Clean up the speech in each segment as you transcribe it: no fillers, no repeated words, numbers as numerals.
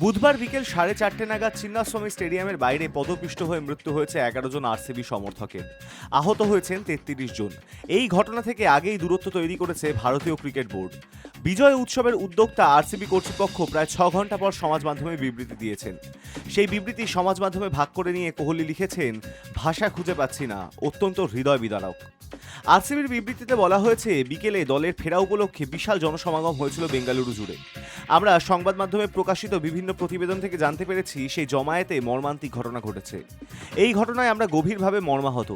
বুধবার বিকেল 4:30 নাগাদ চিন্নাস্বামী স্টেডিয়ামের বাইরে পদপিষ্ট হয়ে মৃত্যু হয়েছে 11 জন আরসিবি সমর্থকের। আহত হয়েছেন 33 জন। এই ঘটনা থেকে আগেই দূরত্ব তৈরি করেছে ভারতীয় ক্রিকেট বোর্ড। বিজয় উৎসবের উদ্যোক্তা আরসিবি কর্তৃপক্ষ প্রায় 6 ঘন্টা পর সমাজ মাধ্যমে বিবৃতি দিয়েছেন। সেই বিবৃতি সমাজ মাধ্যমে ভাগ করে নিয়ে কোহলি লিখেছেন, ভাষা খুঁজে পাচ্ছি না, অত্যন্ত হৃদয় বিদারক। আরসিবির বিবৃতিতে বলা হয়েছে, বিকেলে দলের ফেরা উপলক্ষে বিশাল জনসমাগম হয়েছিল বেঙ্গালুরু জুড়ে। আমরা সংবাদ মাধ্যমে প্রকাশিত বিভিন্ন প্রতিবেদন থেকে জানতে পেরেছি, সেই জমায়েতে মর্মান্তিক ঘটনা ঘটেছে। এই ঘটনায় আমরা গভীরভাবে মর্মাহত।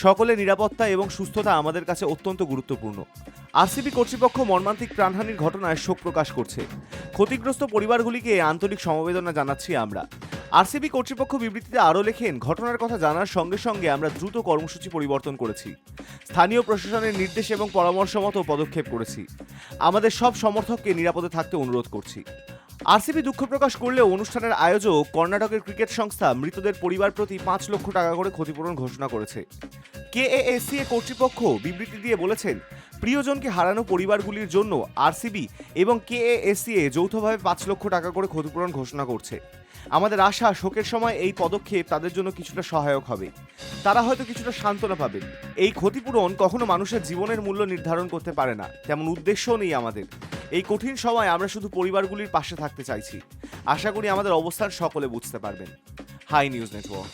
সকলের নিরাপত্তা এবং সুস্থতা আমাদের কাছে অত্যন্ত গুরুত্বপূর্ণ। আরসিবি কর্তৃপক্ষ মর্মান্তিক প্রাণহানির ঘটনায় শোক প্রকাশ করছে। ক্ষতিগ্রস্ত পরিবারগুলিকে আন্তরিক সমবেদনা জানাচ্ছি আমরা। আরসিবি কর্তৃপক্ষ বিবৃতিতে আরও লেখেন, ঘটনার কথা জানার সঙ্গে সঙ্গে আমরা দ্রুত কর্মসূচি পরিবর্তন করেছি। স্থানীয় প্রশাসনের নির্দেশ এবং পরামর্শ মতো পদক্ষেপ করেছি। আমাদের সব সমর্থককে নিরাপদে থাকতে অনুরোধ করছি। আরসিবি দুঃখ প্রকাশ করলেও অনুষ্ঠানের আয়োজক কর্ণাটকের ক্রিকেট সংস্থা মৃতদের পরিবার প্রতি 5 লক্ষ টাকা করে ক্ষতিপূরণ ঘোষণা করেছে। কেএএসসিএ কর্তৃপক্ষ বিবৃতি দিয়ে বলেছেন, প্রিয়জনকে হারানো পরিবারগুলির জন্য আরসিবি এবং কেএএসসিএ যৌথভাবে 5 লক্ষ টাকা করে ক্ষতিপূরণ ঘোষণা করছে। আমাদের আশা, শোকের সময় এই পদক্ষেপ তাদের জন্য কিছুটা সহায়ক হবে। তারা হয়তো কিছুটা সান্ত্বনা পাবেন। এই ক্ষতিপূরণ কখনো মানুষের জীবনের মূল্য নির্ধারণ করতে পারে না, তেমন উদ্দেশ্যও নেই আমাদের। এই কঠিন সময় আমরা শুধু পরিবারগুলির পাশে থাকতে চাইছি। আশা করি আমাদের অবস্থান সকলে বুঝতে পারবেন। Hi News network.